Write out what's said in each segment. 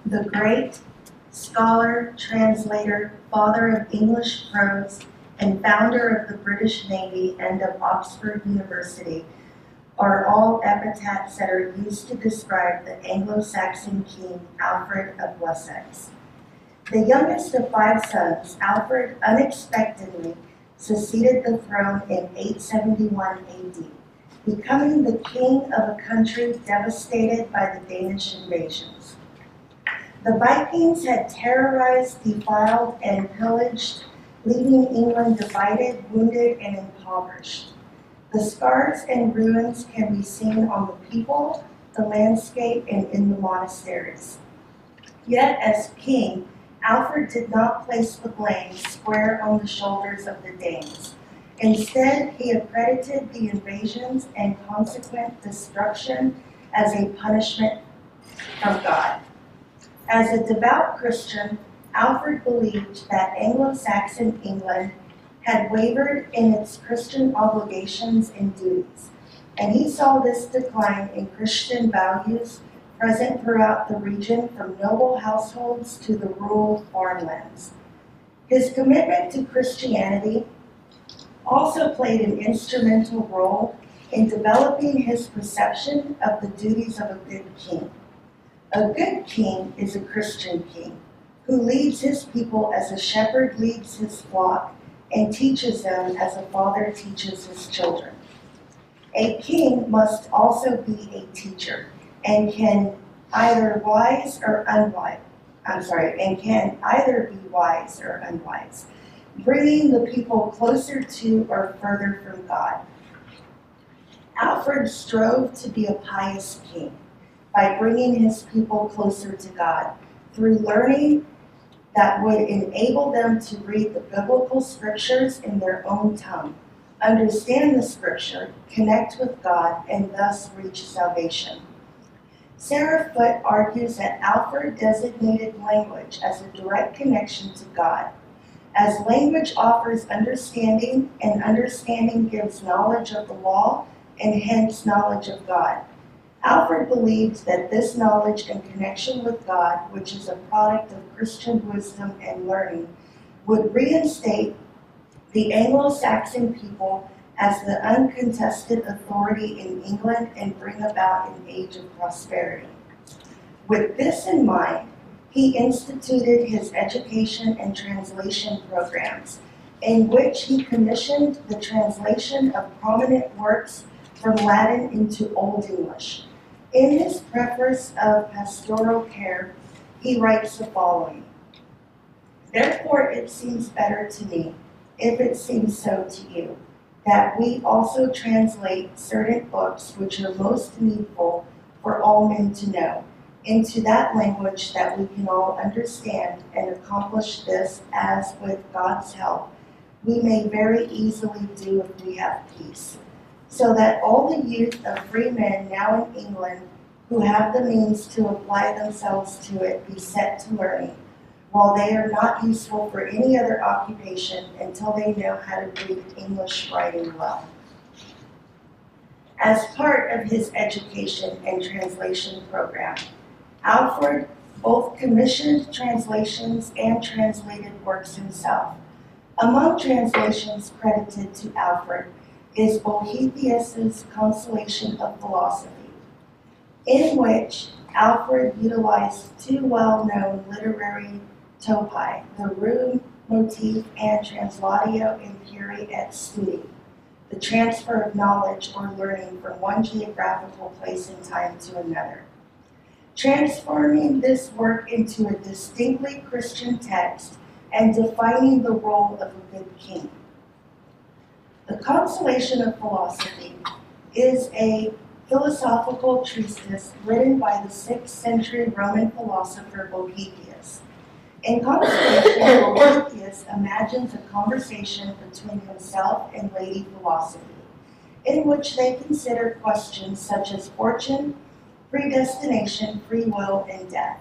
the great scholar, translator, father of English prose, and founder of the British Navy and of Oxford University, are all epithets that are used to describe the Anglo Saxon king Alfred of Wessex. The youngest of 5 sons, Alfred unexpectedly succeeded the throne in 871 AD, becoming the king of a country devastated by the Danish invasions. The Vikings had terrorized, defiled, and pillaged, leaving England divided, wounded, and impoverished. The scars and ruins can be seen on the people, the landscape, and in the monasteries. Yet, as king, Alfred did not place the blame square on the shoulders of the Danes. Instead, he accredited the invasions and consequent destruction as a punishment from God. As a devout Christian, Alfred believed that Anglo-Saxon England had wavered in its Christian obligations and duties, and he saw this decline in Christian values present throughout the region, from noble households to the rural farmlands. His commitment to Christianity also played an instrumental role in developing his perception of the duties of a good king. A good king is a Christian king who leads his people as a shepherd leads his flock and teaches them as a father teaches his children. A king must also be a teacher and can either be wise or unwise, bringing the people closer to or further from God. Alfred strove to be a pious king by bringing his people closer to God through learning that would enable them to read the biblical scriptures in their own tongue, understand the scripture, connect with God, and thus reach salvation. Sarah Foote argues that Alfred designated language as a direct connection to God, as language offers understanding, and understanding gives knowledge of the law, and hence knowledge of God. Alfred believed that this knowledge and connection with God, which is a product of Christian wisdom and learning, would reinstate the Anglo-Saxon people as the uncontested authority in England and bring about an age of prosperity. With this in mind, he instituted his education and translation programs, in which he commissioned the translation of prominent works from Latin into Old English. In his preface of Pastoral Care, he writes the following: "Therefore it seems better to me, if it seems so to you, that we also translate certain books which are most needful for all men to know, into that language that we can all understand, and accomplish this as, with God's help, we may very easily do if we have peace. So that all the youth of free men now in England who have the means to apply themselves to it be set to learning, while they are not useful for any other occupation until they know how to read English writing well." As part of his education and translation program, Alfred both commissioned translations and translated works himself. Among translations credited to Alfred is Boethius's Consolation of Philosophy, in which Alfred utilized 2 well-known literary topi, the rune motif and translatio imperi et studi, the transfer of knowledge or learning from one geographical place and time to another, transforming this work into a distinctly Christian text and defining the role of a good king. The Consolation of Philosophy is a philosophical treatise written by the 6th century Roman philosopher Boethius. In Consolation, Boethius imagines a conversation between himself and Lady Philosophy, in which they consider questions such as fortune, predestination, free will, and death.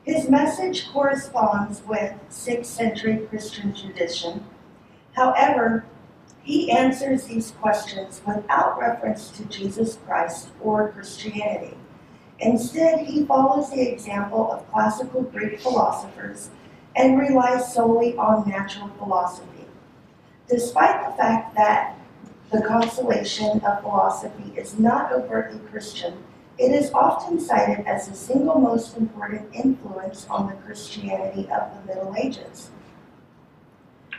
His message corresponds with 6th century Christian tradition. However, he answers these questions without reference to Jesus Christ or Christianity. Instead, he follows the example of classical Greek philosophers and relies solely on natural philosophy. Despite the fact that the Consolation of Philosophy is not overtly Christian, it is often cited as the single most important influence on the Christianity of the Middle Ages.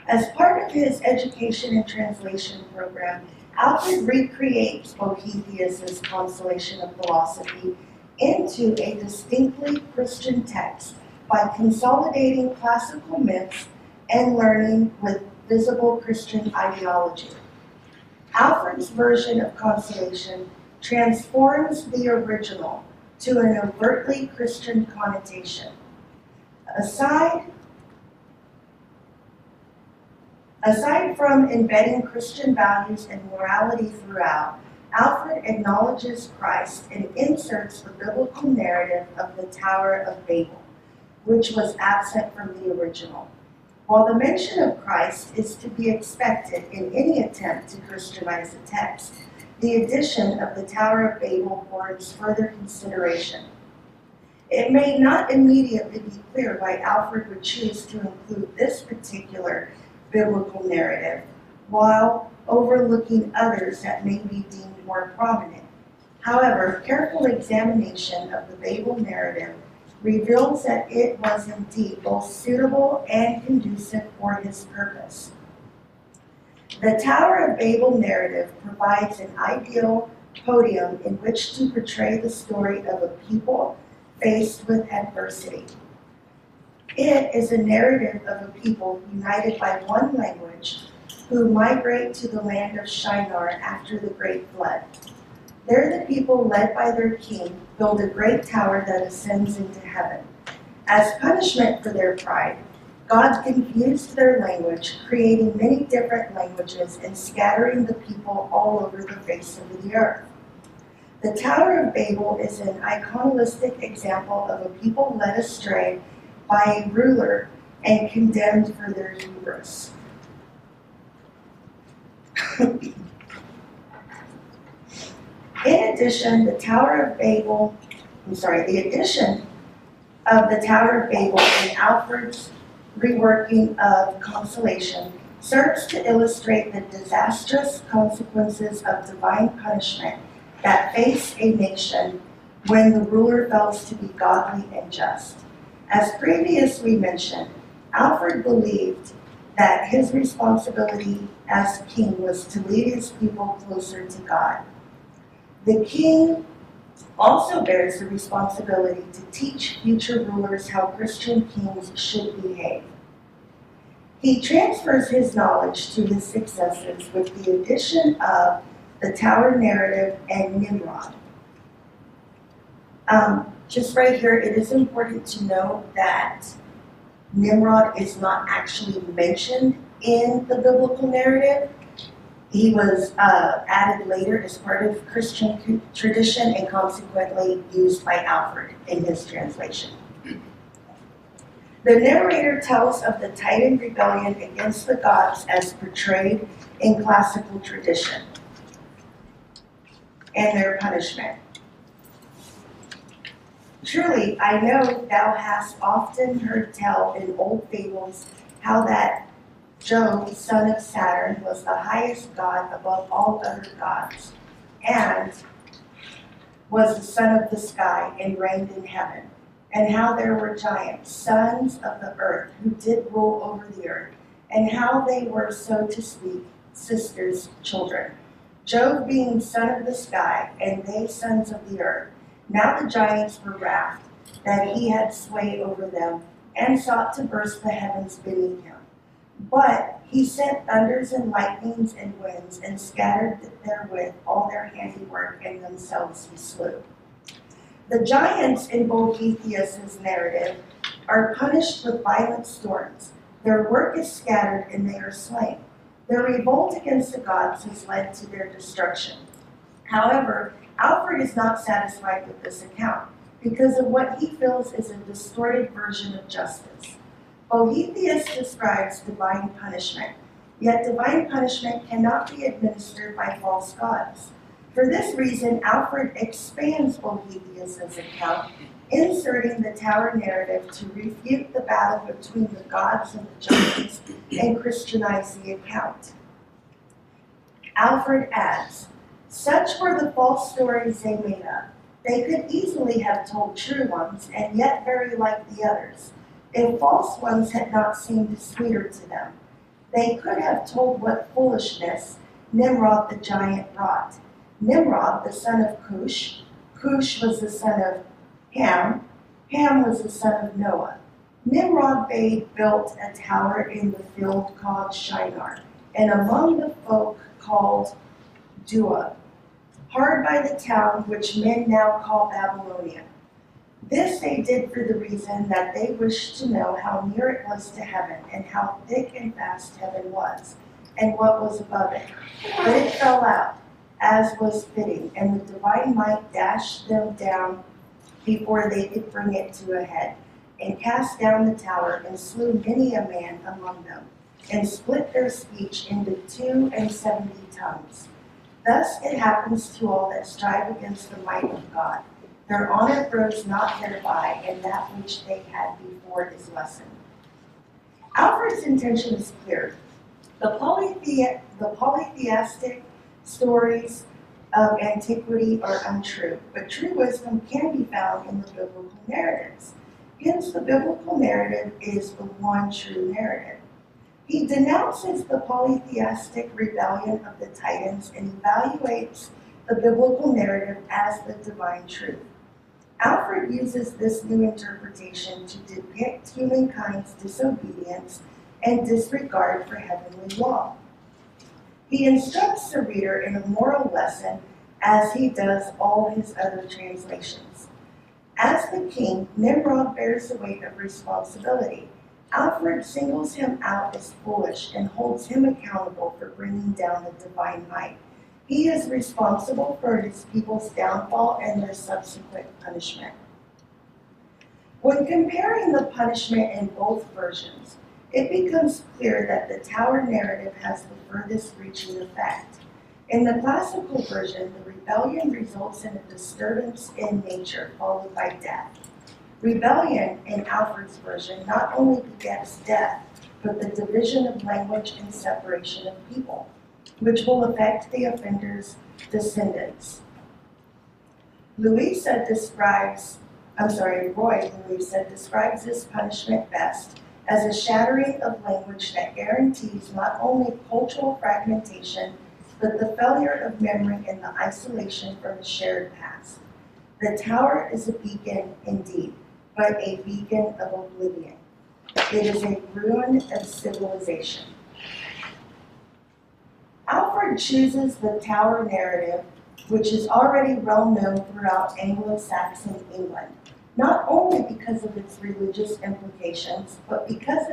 As part of his education and translation program, Alfred recreates Boethius's Consolation of Philosophy into a distinctly Christian text by consolidating classical myths and learning with visible Christian ideology. Alfred's version of Consolation transforms the original to an overtly Christian connotation. Aside from embedding Christian values and morality throughout, Alfred acknowledges Christ and inserts the biblical narrative of the Tower of Babel, which was absent from the original. While the mention of Christ is to be expected in any attempt to Christianize a text, the addition of the Tower of Babel warrants further consideration. It may not immediately be clear why Alfred would choose to include this particular biblical narrative, while overlooking others that may be deemed more prominent. However, careful examination of the Babel narrative reveals that it was indeed both suitable and conducive for his purpose. The Tower of Babel narrative provides an ideal podium in which to portray the story of a people faced with adversity. It is a narrative of a people united by one language who migrate to the land of Shinar after the Great Flood. There the people, led by their king, build a great tower that ascends into heaven. As punishment for their pride, God confused their language, creating many different languages and scattering the people all over the face of the earth. The Tower of Babel is an iconistic example of a people led astray by a ruler and condemned for their hubris. In addition, the addition of the Tower of Babel and Alfred's reworking of Consolation serves to illustrate the disastrous consequences of divine punishment that face a nation when the ruler fails to be godly and just. As previously mentioned, Alfred believed that his responsibility as king was to lead his people closer to God. The king also bears the responsibility to teach future rulers how Christian kings should behave. He transfers his knowledge to his successors with the addition of the Tower narrative and Nimrod. Just right here, it is important to note that Nimrod is not actually mentioned in the biblical narrative. He was added later as part of Christian tradition and consequently used by Alfred in his translation. The narrator tells of the Titan rebellion against the gods as portrayed in classical tradition and their punishment. Truly, I know thou hast often heard tell in old fables how that Jove, son of Saturn, was the highest god above all other gods, and was the son of the sky and reigned in heaven, and how there were giants, sons of the earth, who did rule over the earth, and how they were, so to speak, sisters' children. Jove being son of the sky, and they sons of the earth. Now the giants were wrath that he had sway over them, and sought to burst the heavens beneath him. But he sent thunders and lightnings and winds, and scattered therewith all their handiwork, and themselves he slew. The giants in Boethius's narrative are punished with violent storms. Their work is scattered, and they are slain. Their revolt against the gods has led to their destruction. However, Alfred is not satisfied with this account because of what he feels is a distorted version of justice. Boethius describes divine punishment, yet divine punishment cannot be administered by false gods. For this reason, Alfred expands Boethius's account, inserting the Tower narrative to refute the battle between the gods and the giants and Christianize the account. Alfred adds, "Such were the false stories they made up. They could easily have told true ones, and yet very like the others, if false ones had not seemed sweeter to them. They could have told what foolishness Nimrod the giant wrought. Nimrod, the son of Cush. Cush was the son of Ham. Ham was the son of Noah. Nimrod built a tower in the field called Shinar, and among the folk called Dua, hard by the town which men now call Babylonia. This they did for the reason that they wished to know how near it was to heaven, and how thick and fast heaven was, and what was above it. But it fell out, as was fitting, and the divine might dashed them down before they could bring it to a head, and cast down the tower, and slew many a man among them, and split their speech into 72 tongues. Thus it happens to all that strive against the might of God. Their honor grows not thereby, and that which they had before is lessened." Alfred's intention is clear. The polytheistic stories of antiquity are untrue, but true wisdom can be found in the biblical narratives. Hence, the biblical narrative is the one true narrative. He denounces the polytheistic rebellion of the Titans and evaluates the biblical narrative as the divine truth. Alfred uses this new interpretation to depict humankind's disobedience and disregard for heavenly law. He instructs the reader in a moral lesson, as he does all his other translations. As the king, Nimrod bears the weight of responsibility. Alfred singles him out as foolish and holds him accountable for bringing down the divine might. He is responsible for his people's downfall and their subsequent punishment. When comparing the punishment in both versions, it becomes clear that the Tower narrative has the furthest reaching effect. In the classical version, the rebellion results in a disturbance in nature followed by death. Rebellion, in Alfred's version, not only begets death, but the division of language and separation of people, which will affect the offender's descendants. Roy Louisa describes this punishment best as a shattering of language that guarantees not only cultural fragmentation, but the failure of memory and the isolation from a shared past. The Tower is a beacon indeed, but a beacon of oblivion. It is a ruin of civilization. Alfred chooses the Tower narrative, which is already well known throughout Anglo Saxon England, not only because of its religious implications, but because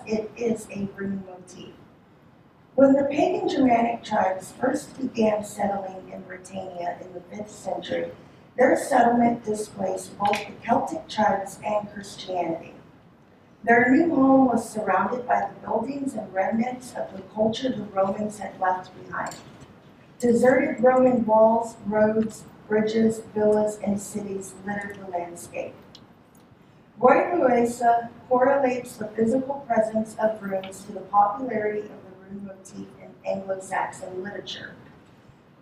it is a rune motif. When the pagan Germanic tribes first began settling in Britannia in the 5th century, their settlement displaced both the Celtic tribes and Christianity. Their new home was surrounded by the buildings and remnants of the culture the Romans had left behind. Deserted Roman walls, roads, bridges, villas, and cities littered the landscape. Roy Louisa correlates the physical presence of runes to the popularity of the rune motif in Anglo-Saxon literature.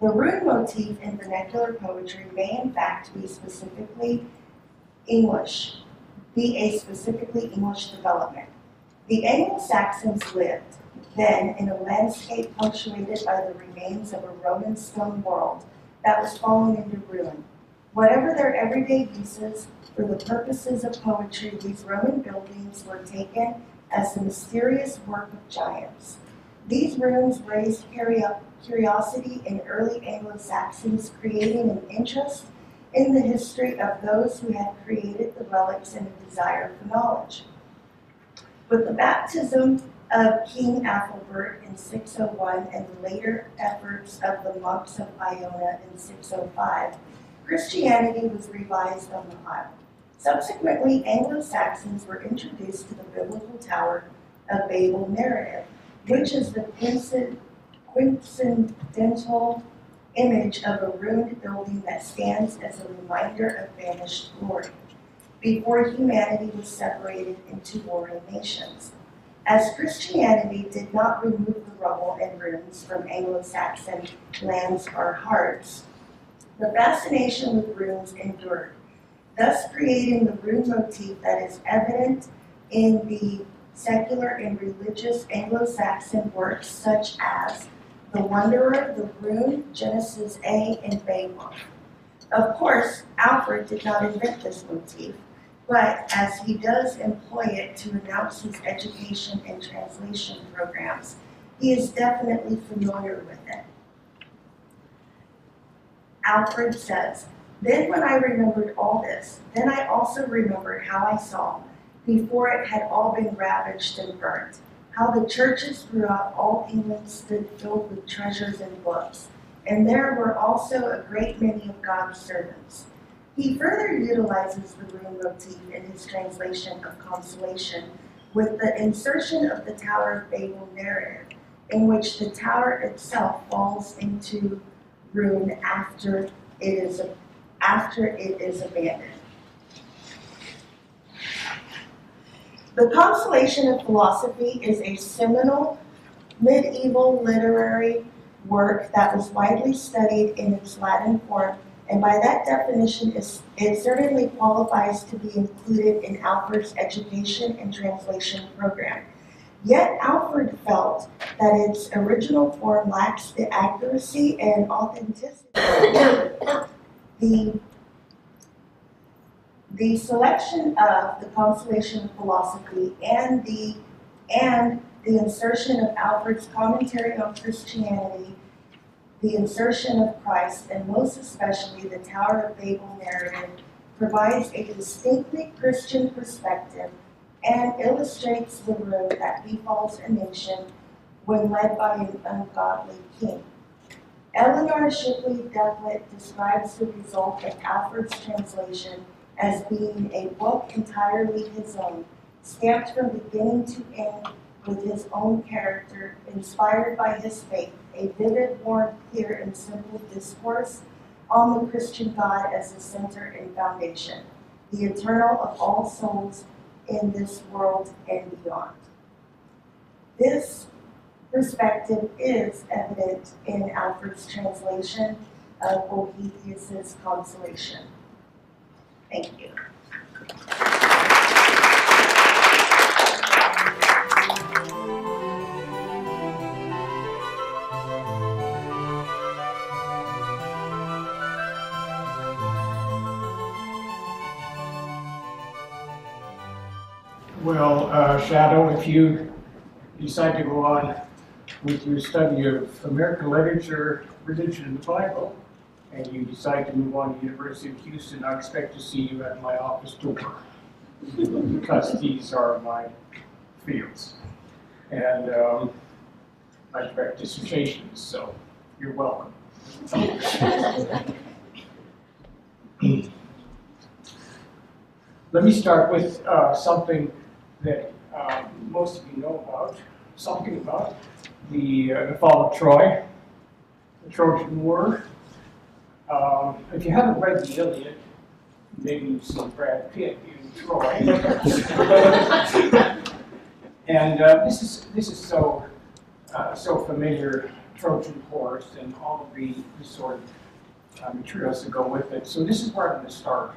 The rune motif in vernacular poetry may in fact be a specifically English development. The Anglo-Saxons lived then in a landscape punctuated by the remains of a Roman stone world that was falling into ruin. Whatever their everyday uses, for the purposes of poetry, these Roman buildings were taken as the mysterious work of giants. These runes raised curiosity in early Anglo-Saxons, creating an interest in the history of those who had created the relics and a desire for knowledge. With the baptism of King Ethelbert in 601 and the later efforts of the monks of Iona in 605, Christianity was revised on the Isle. Subsequently, Anglo-Saxons were introduced to the biblical Tower of Babel narrative, which is the quintessential image of a ruined building that stands as a reminder of vanished glory, before humanity was separated into warring nations. As Christianity did not remove the rubble and ruins from Anglo Saxon lands or hearts, the fascination with ruins endured, thus creating the rune motif that is evident in the secular and religious Anglo-Saxon works such as The Wanderer, the Rune, Genesis A, and Beowulf. Of course, Alfred did not invent this motif, but as he does employ it to announce his education and translation programs, he is definitely familiar with it. Alfred says, "Then when I remembered all this, then I also remembered how I saw, before it had all been ravaged and burnt, how the churches throughout all England stood filled with treasures and books, and there were also a great many of God's servants." He further utilizes the rune motif in his translation of Consolation with the insertion of the Tower of Babel narrative, in which the tower itself falls into ruin after it is abandoned. The Consolation of Philosophy is a seminal medieval literary work that was widely studied in its Latin form, and by that definition, it certainly qualifies to be included in Alfred's education and translation program. Yet Alfred felt that its original form lacks the accuracy and authenticity. The selection of the Consolation of Philosophy and the insertion of Alfred's commentary on Christianity, the insertion of Christ, and most especially the Tower of Babel narrative, provides a distinctly Christian perspective and illustrates the ruin that befalls a nation when led by an ungodly king. Eleanor Shipley Doublet describes the result of Alfred's translation as being a book entirely his own, stamped from beginning to end with his own character, inspired by his faith, a vivid, warm, clear, and simple discourse on the Christian God as the center and foundation, the eternal of all souls in this world and beyond. This perspective is evident in Alfred's translation of Boethius's Consolation. Thank you. Well, Shadow, if you decide to go on with your study of American literature, religion, and the Bible, and you decide to move on to University of Houston, I expect to see you at my office door, because these are my fields. And I direct dissertations, so you're welcome. Let me start with something that most of you know about, something about the fall of Troy, the Trojan War. If you haven't read the Iliad, maybe you've seen Brad Pitt in Troy. And this is so familiar, Trojan horse and all of the sort of materials that go with it. So this is where I'm going to start.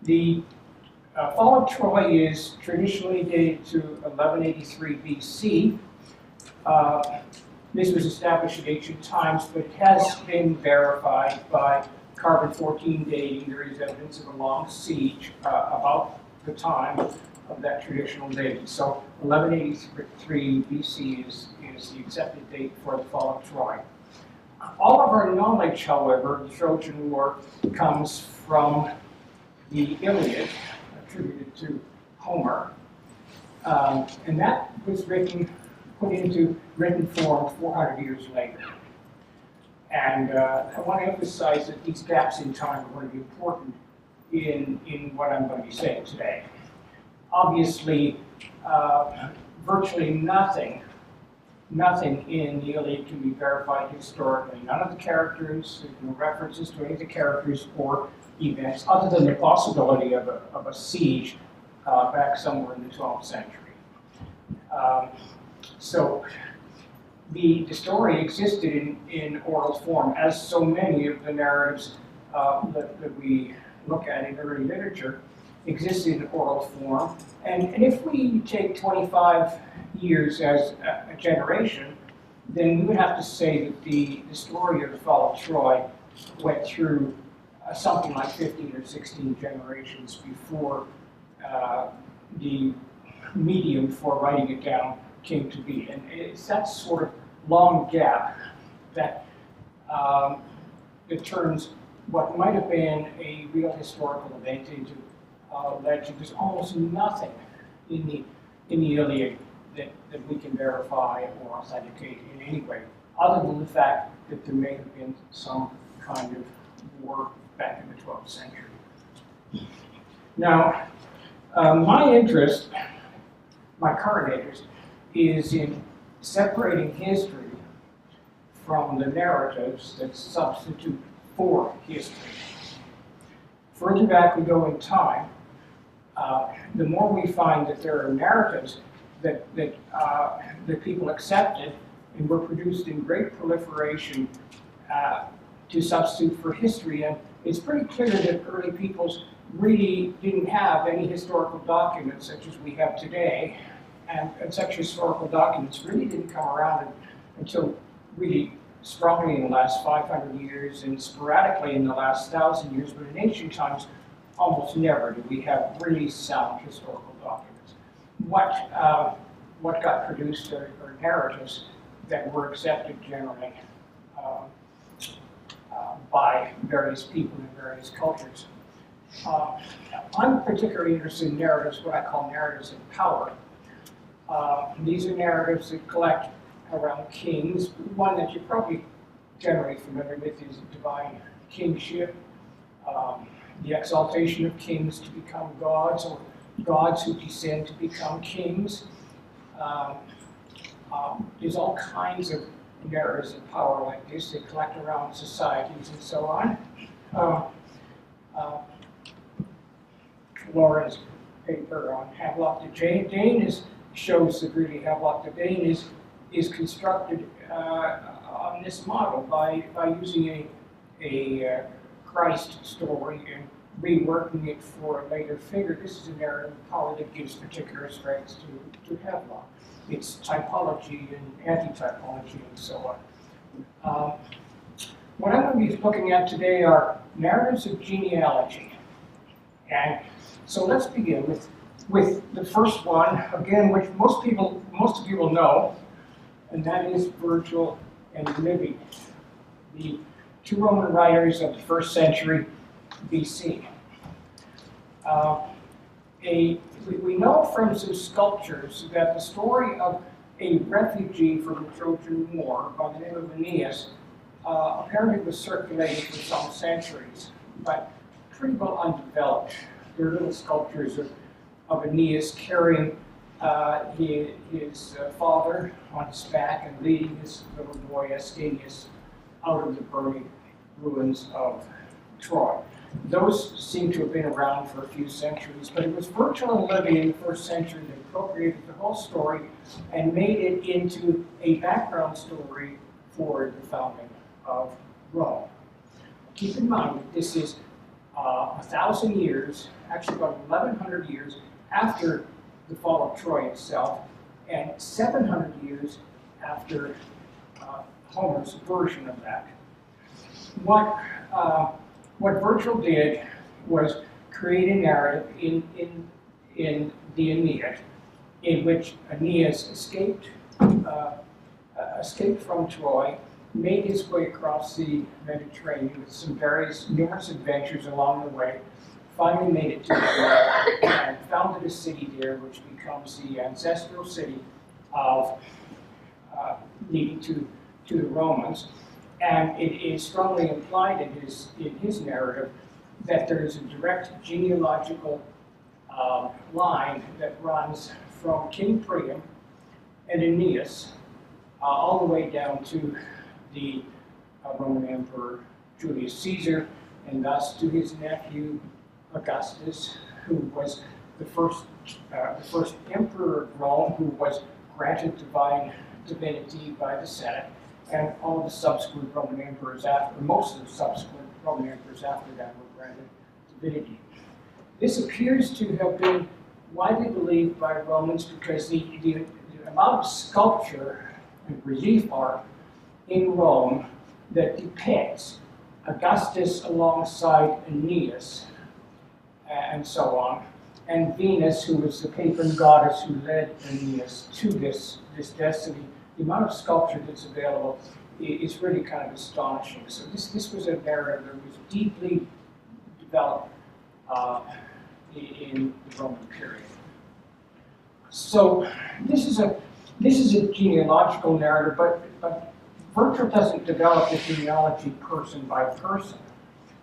The fall of Troy is traditionally dated to 1183 BC. This was established in ancient times, but it has been verified by carbon-14 dating. There is evidence of a long siege about the time of that traditional dating. So 1183 BC is the accepted date for the fall of Troy. All of our knowledge, however, the Trojan War comes from the Iliad, attributed to Homer, and that was put into written form 400 years later. And I want to emphasize that these gaps in time are going to be important in what I'm going to be saying today. Obviously, virtually nothing nothing in the Iliad can be verified historically. None of the characters, there's no references to any of the characters or events, other than the possibility of a siege back somewhere in the 12th century. So the story existed in oral form, as so many of the narratives that we look at in early literature existed in oral form. And if we take 25 years as a generation, then we would have to say that the story of the fall of Troy went through something like 15 or 16 generations before the medium for writing it down came to be. And it's that sort of long gap that it turns what might have been a real historical event into legend. There's almost nothing in the Iliad that we can verify or authenticate in any way, other than the fact that there may have been some kind of war back in the 12th century. Now, my current interest, is in separating history from the narratives that substitute for history. Further back we go in time, the more we find that there are narratives that people accepted and were produced in great proliferation to substitute for history. And it's pretty clear that early peoples really didn't have any historical documents such as we have today. And such historical documents really didn't come around until really strongly in the last 500 years and sporadically in the last 1,000 years. But in ancient times, almost never do we have really sound historical documents. What got produced are narratives that were accepted generally by various people in various cultures. I'm particularly interested in narratives, what I call narratives of power. These are narratives that collect around kings. One that you're probably generally familiar with is divine kingship, the exaltation of kings to become gods, or gods who descend to become kings. There's all kinds of narratives of power like this. They collect around societies and so on. Lauren's paper on Havelock the Dane shows that really Havelock the Dane is constructed on this model by using a Christ story and reworking it for a later figure. This is a narrative of power that gives particular strengths to Havelock. It's typology and anti-typology and so on. What I'm going to be looking at today are narratives of genealogy. And so let's begin with the first one, again, which most of you will know, and that is Virgil and Livy, the two Roman writers of the 1st century BC. We know from some sculptures that the story of a refugee from the Trojan War by the name of Aeneas apparently was circulated for some centuries, but pretty well undeveloped. There are little sculptures of Aeneas carrying his father on his back and leading his little boy Ascanius out of the burning ruins of Troy. Those seem to have been around for a few centuries, but it was Virgil and Livy in the 1st century that appropriated the whole story and made it into a background story for the founding of Rome. Keep in mind that this is 1,000 years, actually about 1,100 years after the fall of Troy itself, and 700 years after Homer's version of that. What Virgil did was create a narrative in the Aeneid, in which Aeneas escaped from Troy, made his way across the Mediterranean with some numerous adventures along the way, finally made it to Troy and founded a city there, which becomes the ancestral city of leading to the Romans. And it is strongly implied in his narrative that there is a direct genealogical line that runs from King Priam and Aeneas all the way down to the Roman Emperor Julius Caesar, and thus to his nephew Augustus, who was the first emperor of Rome, who was granted divine divinity by the Senate, and all the subsequent Roman emperors after, most of the subsequent Roman emperors after that were granted divinity. This appears to have been widely believed by Romans because the amount of sculpture and relief art in Rome that depicts Augustus alongside Aeneas and so on, and Venus, who was the patron goddess who led Aeneas to this destiny, the amount of sculpture that's available is really kind of astonishing. So this was a narrative that was deeply developed in the Roman period. So this is a genealogical narrative, but Virgil doesn't develop the genealogy person by person.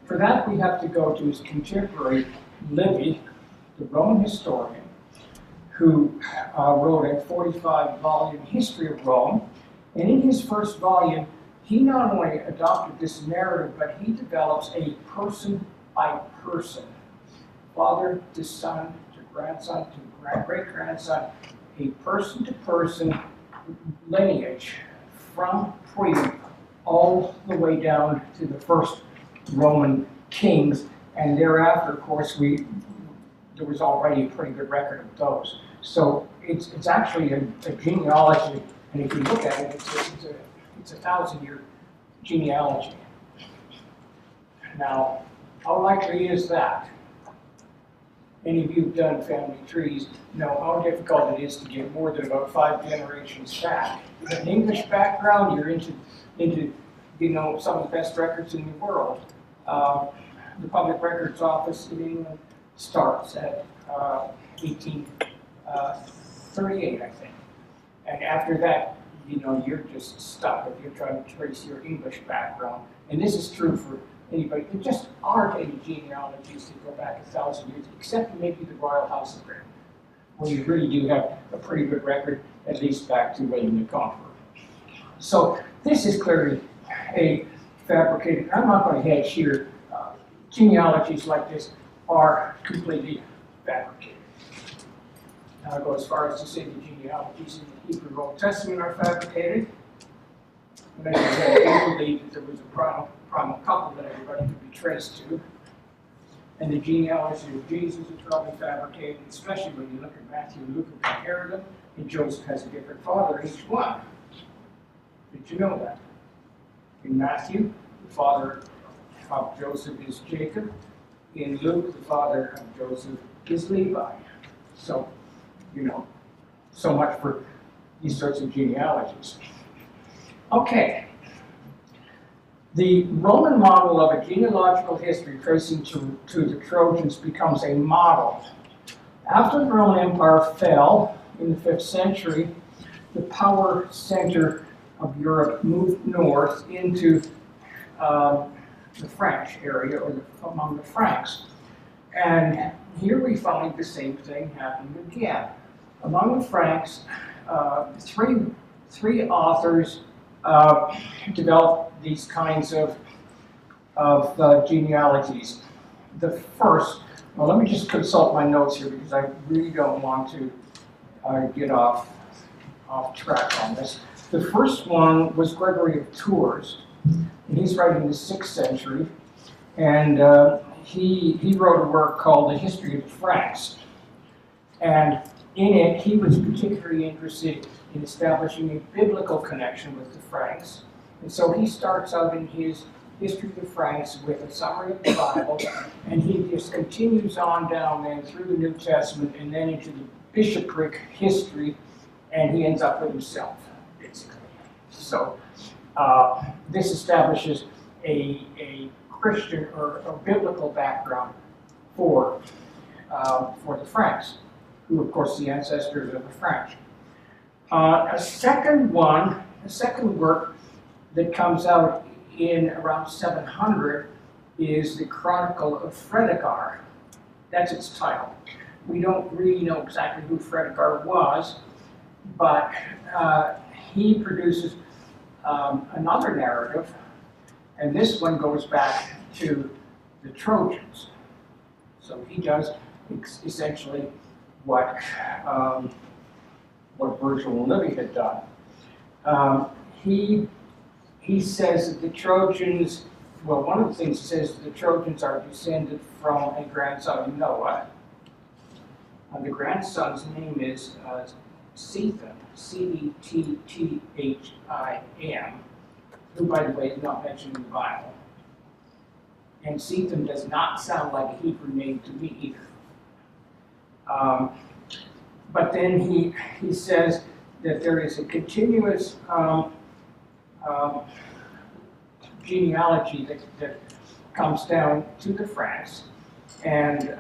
For that, we have to go to his contemporary Livy, the Roman historian, who wrote a 45-volume history of Rome. And in his first volume, he not only adopted this narrative, but he develops a person by person, father to son to grandson to great-grandson, a person-to-person lineage from Priam all the way down to the first Roman kings, and thereafter, of course, there was already a pretty good record of those. So it's actually a genealogy, and if you look at it, it's a 1,000-year genealogy. Now, how likely is that? Any of you who've done family trees know how difficult it is to get more than about 5 generations back. With an English background, you're into some of the best records in the world. The Public Records Office in England starts at 1838, I think. And after that, you're just stuck if you're trying to trace your English background. And this is true for anybody. There just aren't any genealogies that go back 1,000 years, except maybe the Royal House of Britain, where you really do have a pretty good record, at least back to William the Conqueror. So this is clearly a fabricated. I'm not going to hedge here. Genealogies like this are completely fabricated. I'll go as far as to say the genealogies in the Hebrew Old Testament are fabricated. And as I said, they believed that there was a primal couple that everybody could be traced to. And the genealogy of Jesus is probably fabricated, especially when you look at Matthew and Luke and compare them, and Joseph has a different father in each one. Did you know that? In Matthew, the father of Joseph is Jacob. In Luke, the father of Joseph is Levi. So, so much for these sorts of genealogies. Okay. The Roman model of a genealogical history tracing to the Trojans becomes a model. After the Roman Empire fell in the 5th century, the power center of Europe moved north into the French area, or among the Franks. And here we find the same thing happening again. Among the Franks, three authors developed these kinds of genealogies. The first, well, let me just consult my notes here because I really don't want to get off track on this. The first one was Gregory of Tours, and he's writing in the 6th century, and he wrote a work called The History of the Franks. And in it, he was particularly interested in establishing a biblical connection with the Franks. And so he starts out in his History of the Franks with a summary of the Bible, and he just continues on down then through the New Testament and then into the bishopric history, and he ends up with himself, basically. So this establishes a Christian or a biblical background for the Franks, who, of course, the ancestors of the French. A second work that comes out in around 700 is the Chronicle of Fredegar. That's its title. We don't really know exactly who Fredegar was, but he produces another narrative, and this one goes back to the Trojans. So he does essentially what Virgil and Livy had done. He says that the Trojans, well, one of the things he says that the Trojans are descended from a grandson of Noah. The grandson's name is Cetham, Cetthim, who, by the way, is not mentioned in the Bible. And Cetham does not sound like a Hebrew name to me either. But then he says that there is a continuous genealogy that comes down to the Franks, and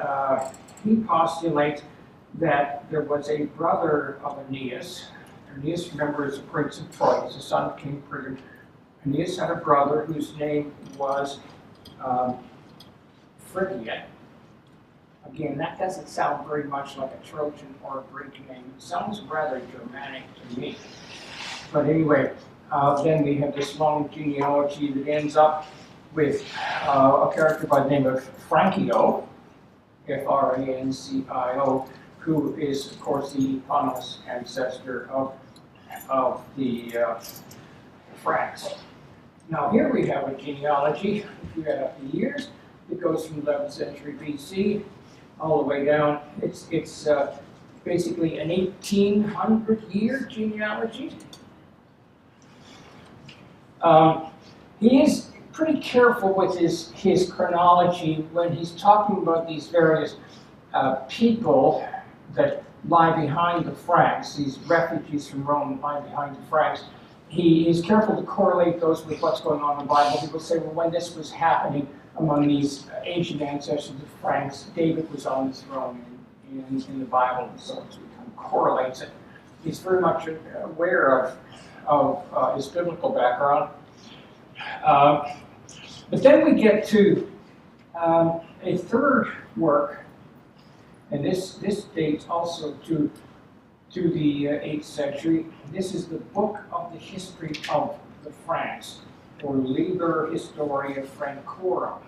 he postulates that there was a brother of Aeneas. Aeneas, remember, is a prince of Troy. He's the son of King Priam. Aeneas had a brother whose name was Phrygia. Again, that doesn't sound very much like a Trojan or a Greek name. It sounds rather Germanic to me. But anyway, then we have this long genealogy that ends up with a character by the name of Francio, Francio, who is, of course, the eponymous ancestor of the Franks. Now here we have a genealogy, if you add up the years, it goes from 11th century BC all the way down. It's basically an 1800-year genealogy. He is pretty careful with his chronology when he's talking about these various people that lie behind the Franks, these refugees from Rome lie behind the Franks. He is careful to correlate those with what's going on in the Bible. People say, well, when this was happening among these ancient ancestors of Franks, David was on the throne in the Bible, and so he kind of correlates it. He's very much aware of his biblical background. But then we get to a third work, and this dates also to the 8th century. This is the Book of the History of the Franks, or Liber Historia Francorum.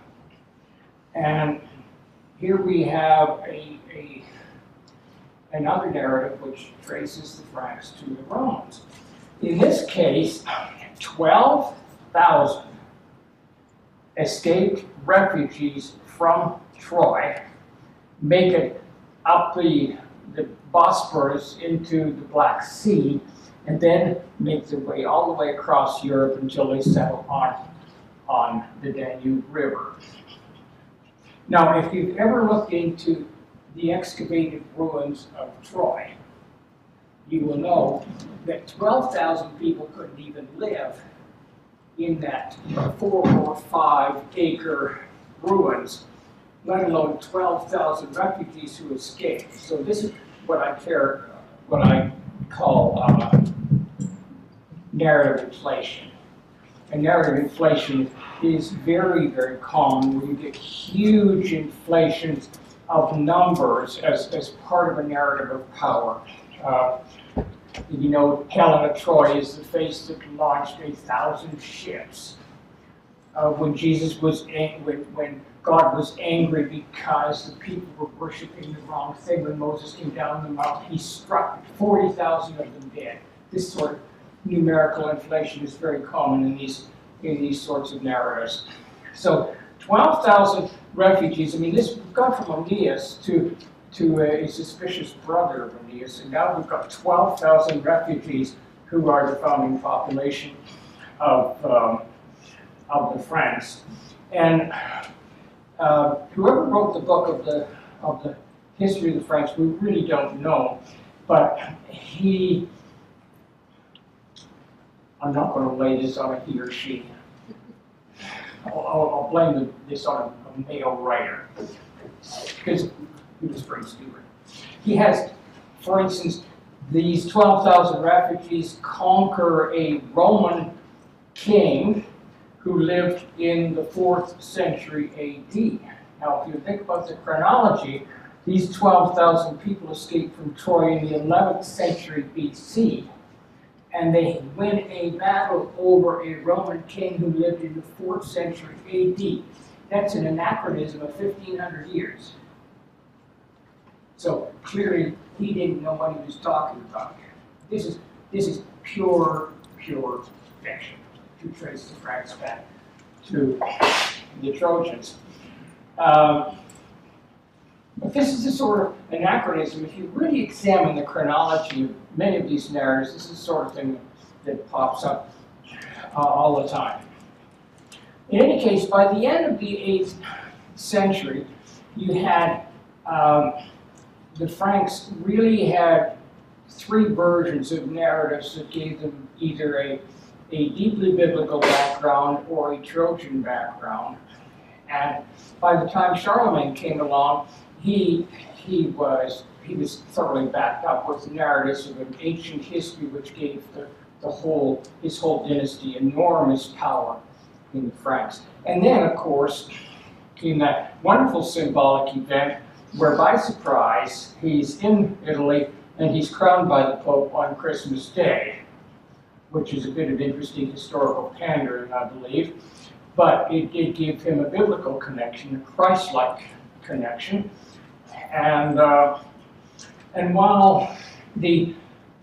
And here we have another narrative which traces the Franks to the Romans. In this case, 12,000 escaped refugees from Troy make it up the Bosporus into the Black Sea, and then make their way all the way across Europe until they settle on the Danube River. Now, if you've ever looked into the excavated ruins of Troy, you will know that 12,000 people couldn't even live in that 4 or 5 acre ruins, let alone 12,000 refugees who escaped. So this is what I call narrative inflation. And narrative inflation is very, very common when you get huge inflations of numbers as part of a narrative of power. You know, Helen of Troy is the face that launched 1,000 ships. When Jesus was when God was angry because the people were worshiping the wrong thing, when Moses came down the mountain, he struck 40,000 of them dead. This sort of numerical inflation is very common in these sorts of narratives. So 12,000 refugees. I mean, we've gone from Aeneas to a suspicious brother of Aeneas, and now we've got 12,000 refugees who are the founding population of the Franks. And whoever wrote the book of the history of the Franks, we really don't know, but I'm not going to lay this on a he or she. I'll blame this on a male writer, because he was pretty stupid. He has, for instance, these 12,000 refugees conquer a Roman king who lived in the 4th century AD. Now, if you think about the chronology, these 12,000 people escaped from Troy in the 11th century BC, and they win a battle over a Roman king who lived in the 4th century AD. That's an anachronism of 1,500 years. So clearly, he didn't know what he was talking about. This is pure fiction to trace the Franks back to the Trojans. But this is a sort of anachronism. If you really examine the chronology of many of these narratives, this is the sort of thing that pops up all the time. In any case, by the end of the 8th century, you had the Franks really had 3 versions of narratives that gave them either a deeply biblical background or a Trojan background. And by the time Charlemagne came along, he was thoroughly backed up with narratives of an ancient history which gave his whole dynasty enormous power in the Franks. And then, of course, came that wonderful symbolic event where, by surprise, he's in Italy and he's crowned by the Pope on Christmas Day, which is a bit of interesting historical pandering, I believe. But it did give him a biblical connection, a Christ-like connection. And while the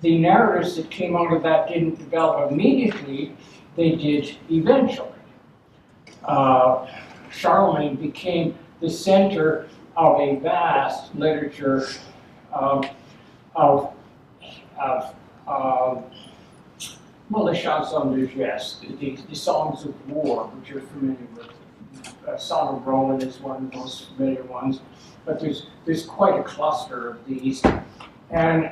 narratives that came out of that didn't develop immediately, they did eventually. Charlemagne became the center of a vast literature of the chansons de geste, the songs of war, which you're familiar with. Song of Roland is one of the most familiar ones, but there's quite a cluster of these. And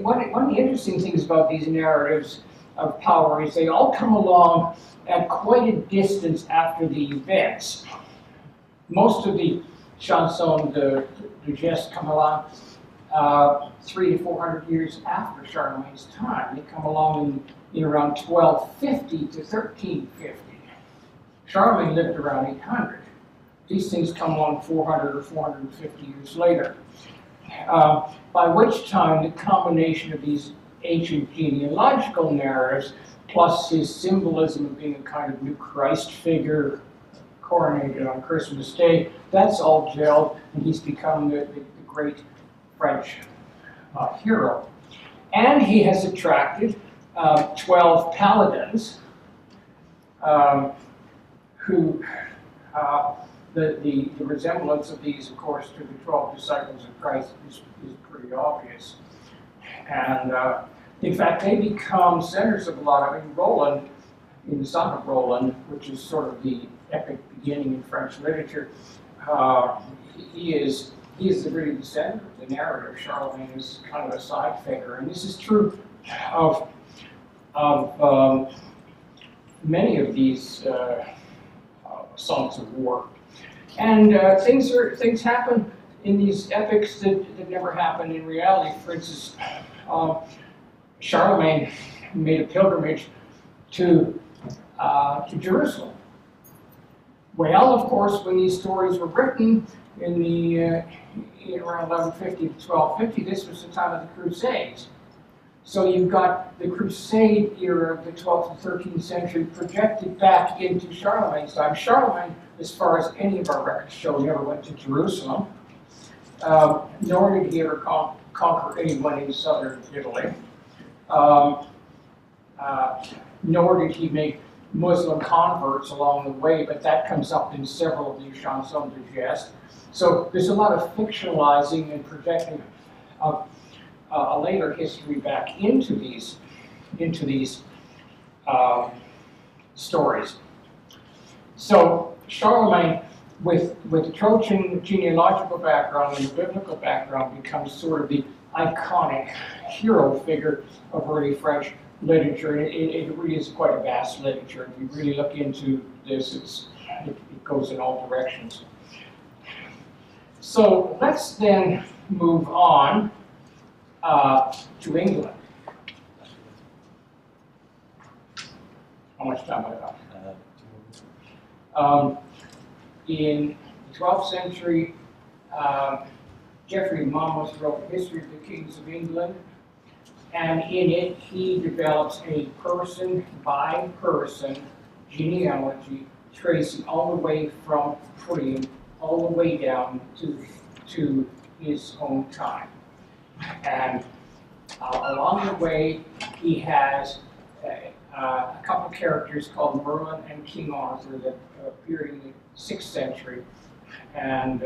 one of the interesting things about these narratives of power is they all come along at quite a distance after the events. Most of the chansons de geste come along 300 to 400 years after Charlemagne's time. They come along in around 1250 to 1350. Charlemagne lived around 800. These things come along 400 or 450 years later. By which time the combination of these ancient genealogical narratives plus his symbolism of being a kind of new Christ figure coronated on Christmas Day, that's all gelled, and he's become the great French hero. And he has attracted 12 paladins who, the resemblance of these, of course, to the 12 disciples of Christ is pretty obvious. And in fact, they become centers of a lot of, Roland, in the Song of Roland, which is sort of the epic beginning in French literature, he is really the center of the narrative. Charlemagne is kind of a side figure, and this is true of many of these songs of war. And things happen in these epics that never happen in reality. For instance, Charlemagne made a pilgrimage to Jerusalem. Well, of course, when these stories were written in around 1150 to 1250, this was the time of the Crusades. So you've got the Crusade era of the 12th and 13th century projected back into Charlemagne's time. Charlemagne, as far as any of our records show, never went to Jerusalem, nor did he ever conquer anyone in southern Italy, nor did he make Muslim converts along the way, but that comes up in several of these chansons de geste. So there's a lot of fictionalizing and projecting of a later history back into these stories. So Charlemagne, with the Trojan genealogical background and the biblical background, becomes sort of the iconic hero figure of early French literature. It really is quite a vast literature. If you really look into this, it goes in all directions. So let's then move on to England. How much time have I got? In the 12th century, Geoffrey Monmouth wrote the History of the Kings of England, And in it, he develops a person-by-person genealogy tracing all the way from Priam, all the way down to his own time. And along the way, he has a couple characters called Merlin and King Arthur that appeared in the 6th century. And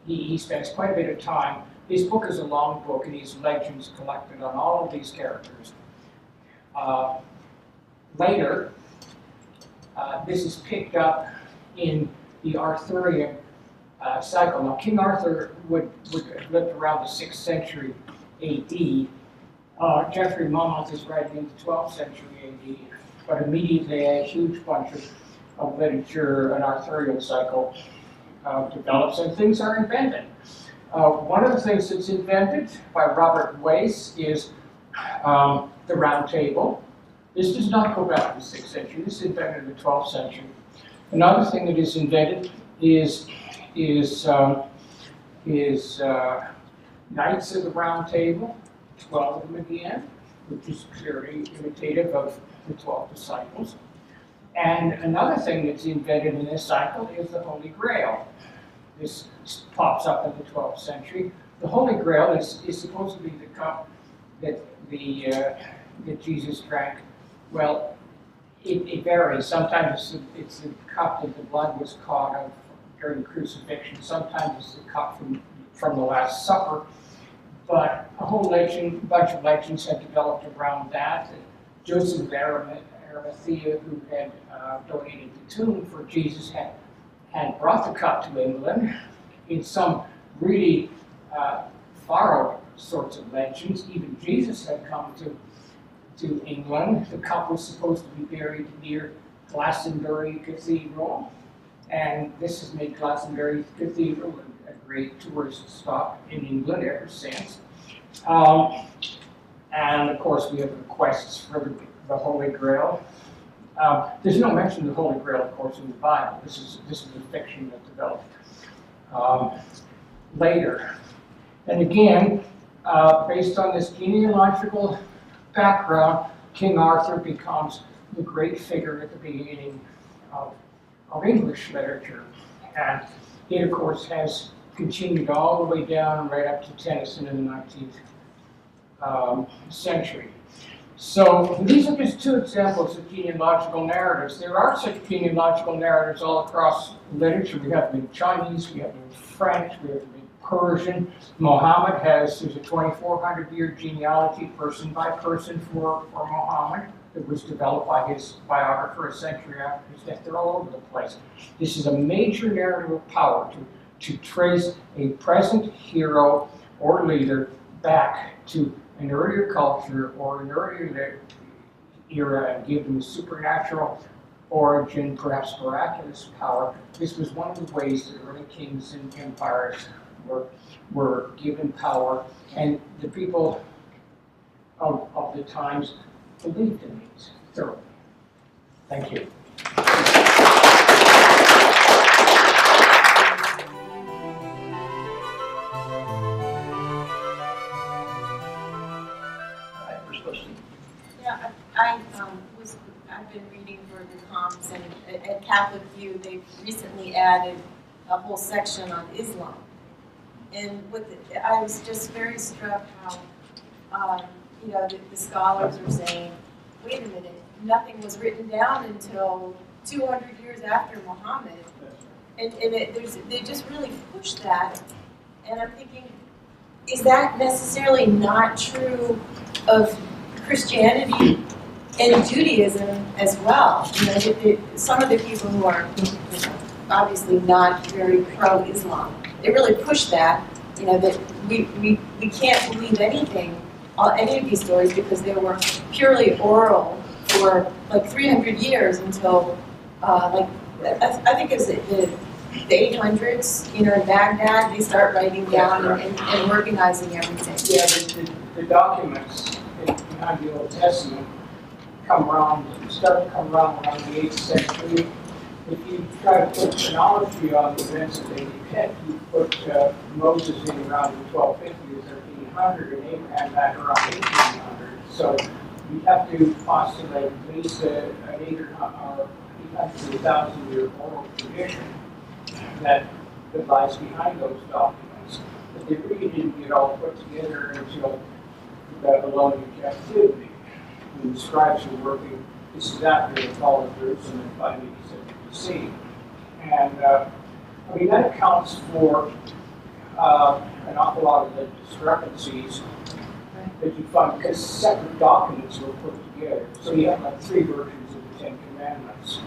he spends quite a bit of time. His book is a long book, and he has legends collected on all of these characters. Later, this is picked up in the Arthurian cycle. Now, King Arthur would have lived around the 6th century A.D. Geoffrey Monmouth is writing in the 12th century A.D., but immediately a huge bunch of literature, an Arthurian cycle develops, and things are invented. One of the things that's invented by Robert Wace is the Round Table. This does not go back to the 6th century. This is invented in the 12th century. Another thing that is invented is Knights of the Round Table, 12 of them again, which is clearly imitative of the 12 disciples. And another thing that's invented in this cycle is the Holy Grail. This pops up in the 12th century. The Holy Grail is supposed to be the cup that Jesus drank. Well, it varies. Sometimes it's the cup that the blood was caught of during the crucifixion. Sometimes it's the cup from the Last Supper. But a whole bunch of legends have developed around that. Joseph of Arimathea, who had donated the tomb for Jesus, had brought the cup to England. In some really far sorts of legends, even Jesus had come to England. The cup was supposed to be buried near Glastonbury Cathedral, and this has made Glastonbury Cathedral a great tourist stop in England ever since. And of course, we have the quests for the Holy Grail. There's no mention of the Holy Grail, of course, in the Bible. This is a fiction that developed later. And again, based on this genealogical background, King Arthur becomes the great figure at the beginning of English literature. And it, of course, has continued all the way down right up to Tennyson in the 19th century. So these are just two examples of genealogical narratives. There are such genealogical narratives all across literature. We have them in Chinese, we have them in French, we have them in Persian. Muhammad there's a 2,400-year genealogy, person by person, for Muhammad that was developed by his biographer a century after his death. They're all over the place. This is a major narrative of power to trace a present hero or leader back to an earlier culture or an earlier era and give them a supernatural origin, perhaps miraculous power. This was one of the ways that early kings and empires were given power, and the people of the times believed in these thoroughly. Thank you. Yeah, I've been reading for the comms, and at Catholic View, they've recently added a whole section on Islam. And I was just very struck how, the scholars are saying, wait a minute, nothing was written down until 200 years after Muhammad. And they just really push that. And I'm thinking, is that necessarily not true of Christianity and Judaism as well? Some of the people who are obviously not very pro-Islam, they really push that, that we can't believe anything, any of these stories, because they were purely oral for like 300 years until I think it was the 800s, in Baghdad, they start writing down and organizing everything. Yeah, the documents behind the Old Testament start to come around the 8th century. If you try to put chronology on the events that they depict, you put Moses in around the 1250s or 700 and Abraham back around 1800. So you have to postulate at least an 800 to 1,000 year oral tradition that lies behind those documents. But they really didn't get all put together until the Babylonian captivity, when the scribes were working. This is after the fall of Jerusalem in 587 BC. And I mean, that accounts for an awful lot of the discrepancies that you find, because separate documents were put together. So you have like 3 versions of the 10 Commandments.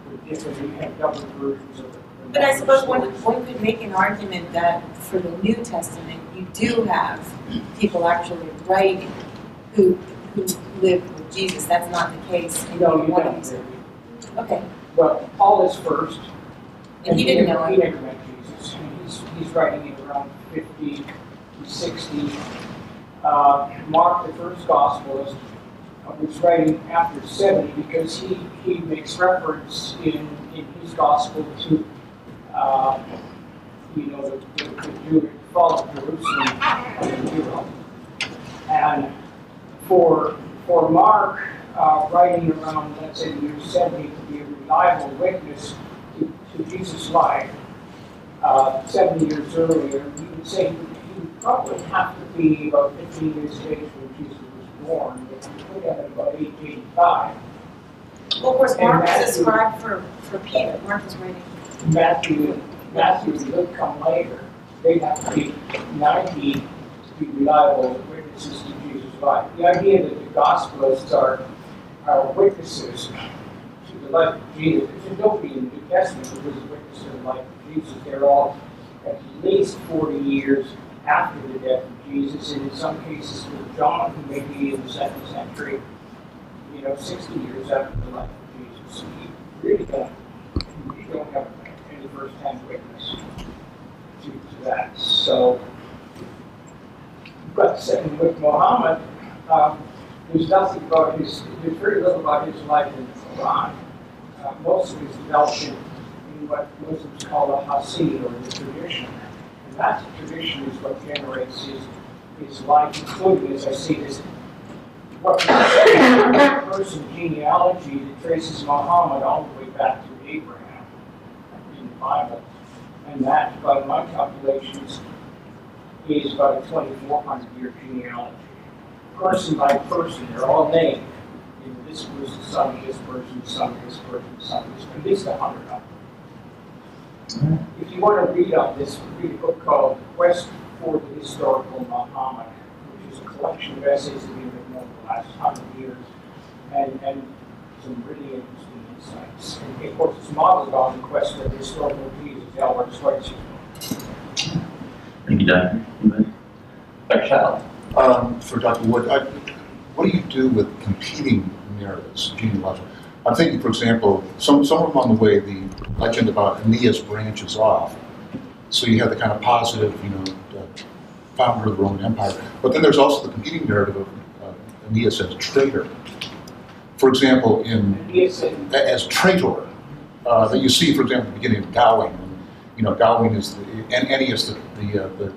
They're different. You have double versions of the But I suppose one could make an argument that for the New Testament, you do have people actually writing who lived with Jesus. That's not the case in No, you one don't of these. really. Okay. Well, Paul is first. And he didn't know He him. never met Jesus. He's writing in around 50, 60. Mark, the first gospelist, was writing after 70 because he makes reference in his gospel to the Jewish fall of Jerusalem in Europe. And for Mark, writing around, let's say, the year 70 to be a reliable witness to Jesus' life, 70 years earlier, you would say he would probably have to be about 15 years of age when Jesus was born, but you put him at about 85. Well, of course, And Mark was a Matthew- scribe for Peter. Mark was writing. Matthew and Luke come later. They'd have to be 90 to be reliable witnesses to Jesus' life. The idea that the Gospelists are witnesses to the life of Jesus, there's nobody in the New Testament who was a witness to the life of Jesus. They're all at least 40 years after the death of Jesus, and in some cases with John, who may be in the 2nd century, 60 years after the life of Jesus. So you really don't have any first-hand witness to that. So, but with Muhammad, there's very little about his life in the Quran. Most of it is developed in what Muslims call a hasid, or the tradition. And that tradition is what generates his life, including, as I see this, what person genealogy that traces Muhammad all the way back to Abraham in the Bible. And that, by my calculations, is about a 2,400-year genealogy. Person by person, they're all named. This was the son of this person, the son of this person, the son of this person, at least 100 of them. If you want to read on this, read a book called Quest for the Historical Muhammad, which is a collection of essays that we've written over the last 100 years, and some really interesting insights. And of course, it's modeled on the quest for the historical Jesus, Albert Schweitzer. Thank you, Doctor. Dr. Child. For Dr. Wood, what do you do with competing narratives, genealogical? I'm thinking, for example, somewhere along the way, the legend about Aeneas branches off. So you have the kind of positive, founder of the Roman Empire. But then there's also the competing narrative of Aeneas as traitor. For example, as traitor, that you see, for example, at the beginning of Gawain. Gawain is and Aeneas, the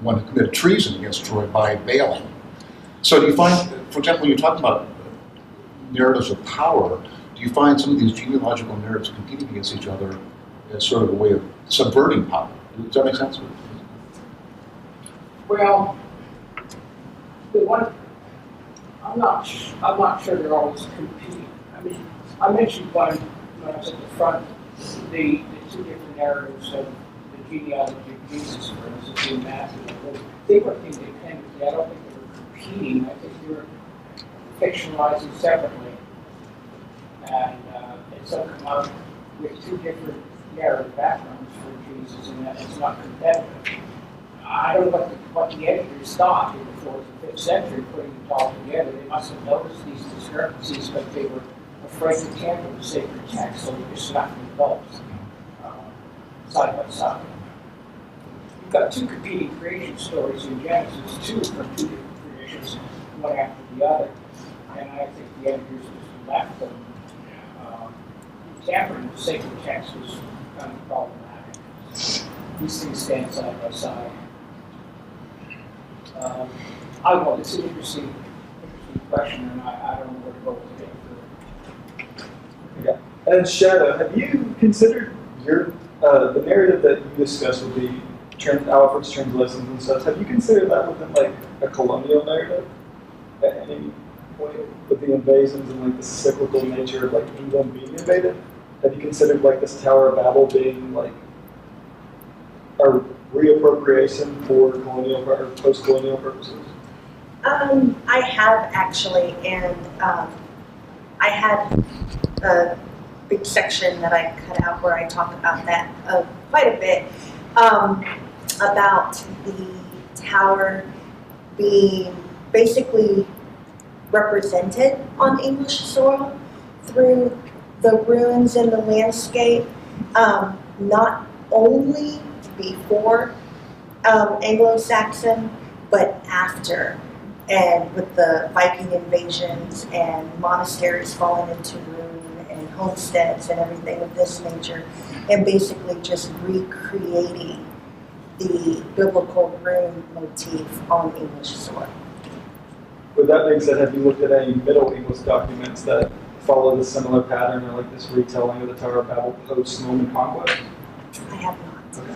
one who committed treason against Troy by bailing. So do you find, for example, when you're talking about narratives of power, do you find some of these genealogical narratives competing against each other as sort of a way of subverting power? Does that make sense? Well, I'm not sure they're always competing. I mean, I mentioned when I was at the front, the 2 different narratives of the genealogy of Jesus, for instance, in Matthew. They were independent. I don't think they were competing. I think they were fictionalizing separately. And so come out with 2 different narrative backgrounds for Jesus, and that it's not competitive. I don't know what the editors thought in the 4th and 5th century putting it all together. They must have noticed these discrepancies, but they were afraid to tamper the sacred text, so they just slapped them both side by side. You've got 2 competing creation stories in Genesis, 2 from 2 different traditions, one after the other. And I think the editors just left them. Tampering the sacred text was kind of problematic. These things stand side by side. I don't know, it's an interesting question, and I don't know where to go with it. Okay. And Shadow, have you considered your the narrative that you discussed with the Alfred's translations and stuff? Have you considered that within like a colonial narrative at any point with the invasions and like the cyclical nature of like England being invaded? Have you considered like this Tower of Babel being like a reappropriation for colonial or post-colonial purposes? I have actually, and I had a big section that I cut out where I talk about that quite a bit, about the tower being basically represented on English soil through the ruins in the landscape, not only before Anglo Saxon, but after, and with the Viking invasions and monasteries falling into ruin and homesteads and everything of this nature, and basically just recreating the biblical rune motif on English soil. With that being said, have you looked at any Middle English documents that follow the similar pattern or like this retelling of the Tower of Babel post-Norman conquest? I have not. Okay.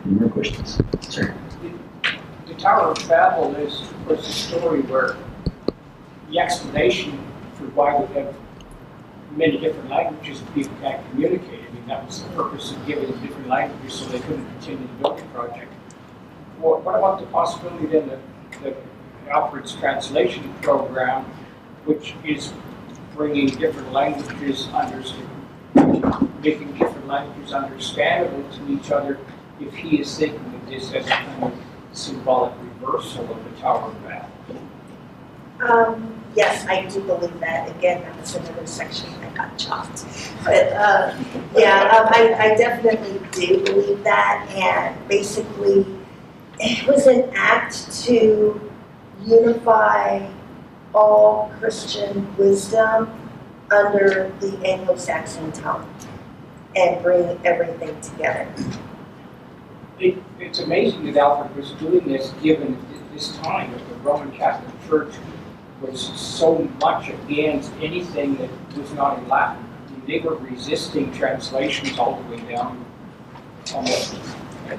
Any more questions? Sir. The Tower of Babel was a story where the explanation for why we have many different languages people can't communicate. I mean, that was the purpose of giving them different languages so they couldn't continue the building project. What about the possibility then that Alfred's translation program, which is bringing different languages making different languages understandable to each other, if he is thinking of this as a kind of symbolic reversal of the Tower of Babel? Yes, I do believe that. Again, that was another section that got chopped. But I definitely do believe that. And basically, it was an act to unify all Christian wisdom under the Anglo-Saxon tongue and bring everything together. It's amazing that Alfred was doing this given this time that the Roman Catholic Church was so much against anything that was not in Latin. I mean, they were resisting translations all the way down almost to the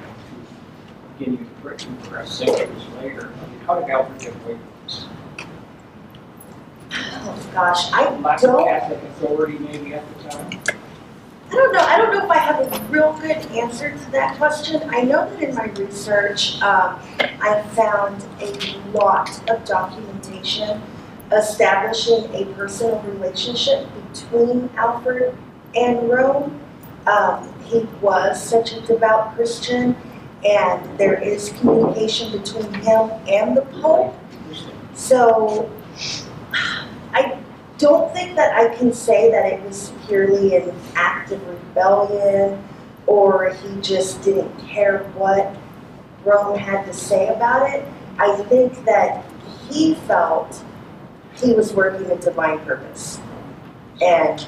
beginning of Britain for centuries later. I mean, how did Alfred get away with this? Oh gosh, Latin Catholic authority maybe at the time? I don't know. I don't know if I have a real good answer to that question. I know that in my research, I found a lot of documentation establishing a personal relationship between Alfred and Rome. He was such a devout Christian, and there is communication between him and the Pope. So I don't think that I can say that it was purely an act of rebellion or he just didn't care what Rome had to say about it. I think that he felt he was working a divine purpose, and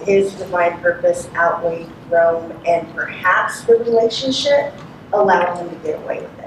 his divine purpose outweighed Rome, and perhaps the relationship allowed him to get away with it.